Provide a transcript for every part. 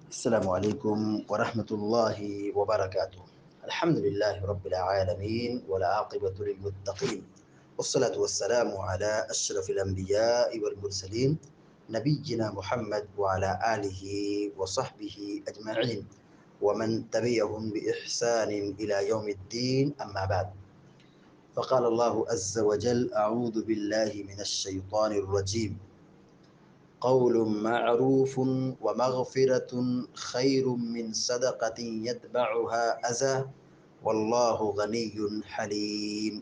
السلام عليكم ورحمة الله وبركاته. الحمد لله رب العالمين والعاقبة للمتقين، والصلاة والسلام على أشرف الأنبياء والمرسلين نبينا محمد وعلى آله وصحبه أجمعين ومن تبعهم بإحسان إلى يوم الدين. أما بعد، فقال الله عز وجل: أعوذ بالله من الشيطان الرجيم. قول معروف ومغفرة خير من صدقة يتبعها أذى والله غني حليم.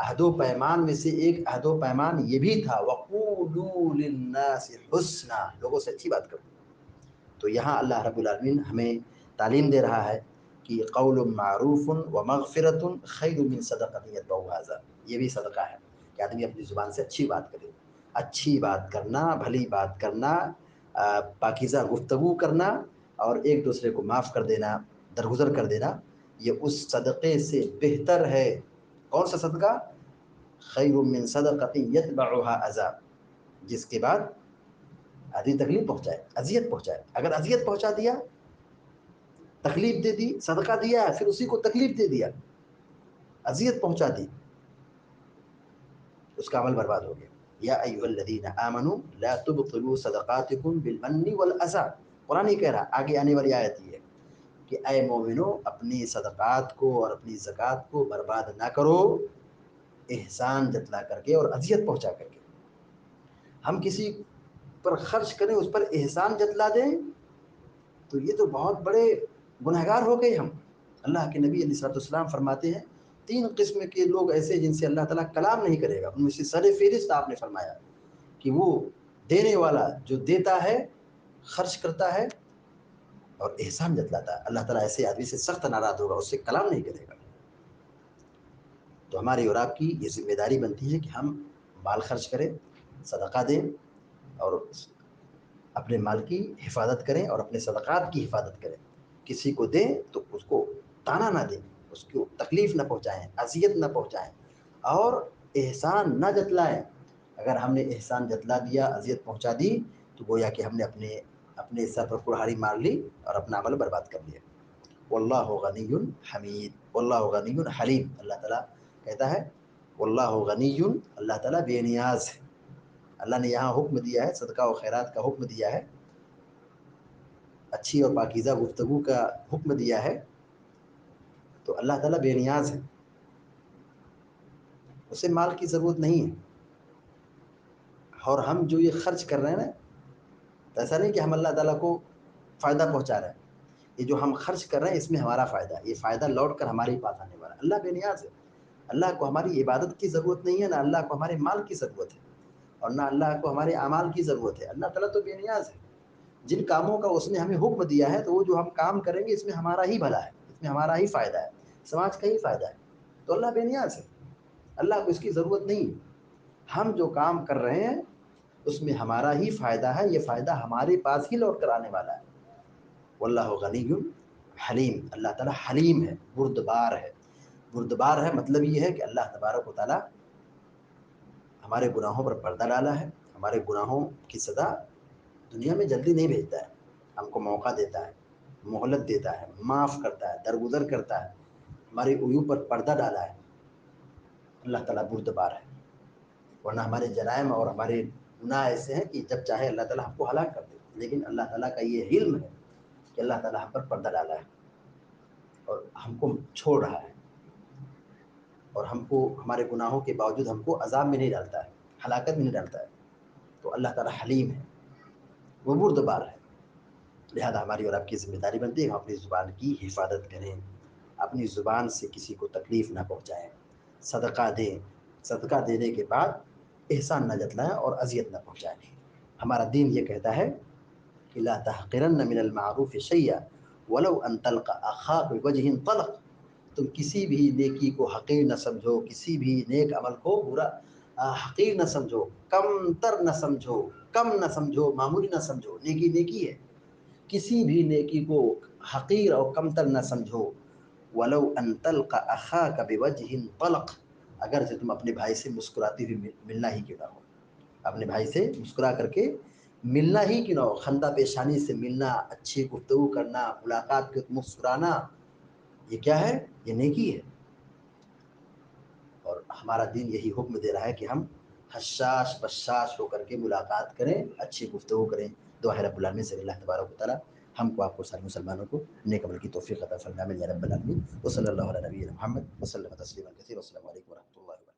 عہد و پیمان میں سے ایک عہد و پیمان یہ بھی تھا وَقُولُوا لِلنَّاسِ حُسْنًا، لوگوں سے اچھی بات کرو. تو یہاں اللہ رب العالمین ہمیں تعلیم دے رہا ہے کہ قول معروف و مغفرت خیر من صدقۃ یتبعها اذی، یہ بھی صدقہ ہے کہ آدمی اپنی زبان سے اچھی بات کرے. اچھی بات کرنا، بھلی بات کرنا، پاکیزہ گفتگو کرنا اور ایک دوسرے کو معاف کر دینا، درگزر کر دینا، یہ اس صدقے سے بہتر ہے. کون سا صدقہ؟ خیر من صدقۃ یتبعها اذی، جس کے بعد آدمی تکلیف پہنچائے، اذیت پہنچائے. اگر اذیت پہنچا دیا، تکلیف دے دی، صدقہ دیا پھر اسی کو تکلیف دے دیا، اذیت پہنچا دی، اس کا عمل برباد ہو گیا. یا ایھا الذین آمنوا لا تبطلوا صدقاتکم بالمن والاذی، قرآن ہی کہہ رہا. آگے آنے والی آیت یہ ہے کہ اے مومنو اپنی صدقات کو اور اپنی زکوٰۃ کو برباد نہ کرو احسان جتلا کر کے اور اذیت پہنچا کر کے. ہم کسی پر خرچ کریں، اس پر احسان جتلا دیں، تو یہ تو بہت بڑے گنہگار ہو گئے ہم. اللہ کے نبی علیہ السلام فرماتے ہیں 3 قسم کے لوگ ایسے جن سے اللہ تعالیٰ کلام نہیں کرے گا. ان میں سے سر فہرست آپ نے فرمایا کہ وہ دینے والا جو دیتا ہے، خرچ کرتا ہے اور احسان جتلاتا ہے. اللہ تعالیٰ ایسے آدمی سے سخت ناراض ہوگا، اس سے کلام نہیں کرے گا. تو ہماری اور آپ کی یہ ذمہ داری بنتی ہے کہ ہم مال خرچ کریں، صدقہ دیں اور اپنے مال کی حفاظت کریں اور اپنے صدقات کی حفاظت کریں. کسی کو دیں تو اس کو تانا نہ دیں، اس کو تکلیف نہ پہنچائیں، اذیت نہ پہنچائیں اور احسان نہ جتلائیں. اگر ہم نے احسان جتلا دیا، اذیت پہنچا دی، تو گویا کہ ہم نے اپنے سر پر کلہاڑی مار لی اور اپنا عمل برباد کر لیا. واللہ غنی حمید، واللہ غنی حلیم. اللہ تعالیٰ کہتا ہے واللہ غنی، اللہ تعالیٰ بے نیاز ہے. اللہ نے یہاں حکم دیا ہے، صدقہ و خیرات کا حکم دیا ہے، اچھی اور پاکیزہ گفتگو کا حکم دیا ہے. تو اللہ تعالیٰ بے نیاز ہے، اسے مال کی ضرورت نہیں ہے. اور ہم جو یہ خرچ کر رہے ہیں نا، تو ایسا نہیں کہ ہم اللہ تعالیٰ کو فائدہ پہنچا رہے ہیں. یہ جو ہم خرچ کر رہے ہیں اس میں ہمارا فائدہ ہے، یہ فائدہ لوٹ کر ہمارے پاس آنے والا ہے. اللہ بے نیاز ہے، اللہ کو ہماری عبادت کی ضرورت نہیں ہے، نہ اللہ کو ہمارے مال کی ضرورت ہے اور نہ اللہ کو ہمارے اعمال کی ضرورت ہے. اللہ تعالیٰ تو بے نیاز ہے. جن کاموں کا اس نے ہمیں حکم دیا ہے، تو وہ جو ہم کام کریں گے اس میں ہمارا ہی بھلا ہے، اس میں ہمارا ہی فائدہ ہے، سماج کا ہی فائدہ ہے. تو اللہ بے نیاز ہے، اللہ کو اس کی ضرورت نہیں. ہم جو کام کر رہے ہیں اس میں ہمارا ہی فائدہ ہے، یہ فائدہ ہمارے پاس ہی لوٹ کر آنے والا ہے. واللہ غنی حلیم، اللہ تعالیٰ حلیم ہے، بردبار ہے. بردبار ہے مطلب یہ ہے کہ اللہ تبارک و تعالیٰ ہمارے گناہوں پر پردہ ڈالا ہے، ہمارے گناہوں کی سزا دنیا میں جلدی نہیں بھیجتا ہے، ہم کو موقع دیتا ہے، مہلت دیتا ہے، معاف کرتا ہے، درگزر کرتا ہے، ہمارے عیوب پر پردہ ڈالا ہے. اللہ تعالیٰ بردبار ہے. ورنہ ہمارے جرائم اور ہمارے گناہ ایسے ہیں کہ جب چاہے اللہ تعالیٰ ہم کو ہلاک کر دے. لیکن اللہ تعالیٰ کا یہ علم ہے کہ اللہ تعالیٰ ہم پر پردہ ڈالا ہے اور ہم کو چھوڑ رہا ہے اور ہم کو ہمارے گناہوں کے باوجود ہم کو عذاب میں نہیں ڈالتا ہے، ہلاکت میں نہیں ڈالتا ہے. تو اللہ تعالیٰ حلیم ہے، وہ بردبار ہے. لہذا ہماری اور آپ کی ذمہ داری بنتی ہے ہم اپنی زبان کی حفاظت کریں، اپنی زبان سے کسی کو تکلیف نہ پہنچائیں، صدقہ دیں، صدقہ دینے کے بعد احسان نہ جتلائیں اور اذیت نہ پہنچائیں. ہمارا دین یہ کہتا ہے کہ لا تحقرن من المعروف شیئا ولو ان تلقى اخاك بوجه طلق. تم کسی بھی نیکی کو حقیر نہ سمجھو، کسی بھی نیک عمل کو برا حقیر نہ سمجھو، کم تر نہ سمجھو، کم نہ سمجھو، معمولی نہ سمجھو. نیکی نیکی ہے، کسی بھی نیکی کو حقیر اور کم تر نہ سمجھو. ولو ان تلقى اخاك بوجه طلق، اگر سے تم اپنے بھائی سے مسکراتی ہوئی ملنا ہی کیوں نہ ہو، اپنے بھائی سے مسکرا کر کے ملنا ہی کیوں نہ ہو، خندہ پیشانی سے ملنا، اچھی گفتگو کرنا، ملاقات کے مسکرانا، یہ کیا ہے؟ یہ نیکی ہے. اور ہمارا دین یہی حکم دے رہا ہے کہ ہم حشاش بشاش ہو کر کے ملاقات کریں، اچھی گفتگو کریں. دعا ہے رب العالمین سے اللہ تبارک و تعالیٰ ہم کو، آپ کو، سارے مسلمانوں کو نیک عمل کی توفیق عطا فرمائے. یا رب العالمین. وصلی اللہ علی نبینا محمد وسلم تسلیما کثیرا. السلام علیکم ورحمۃ اللہ وبرکاتہ.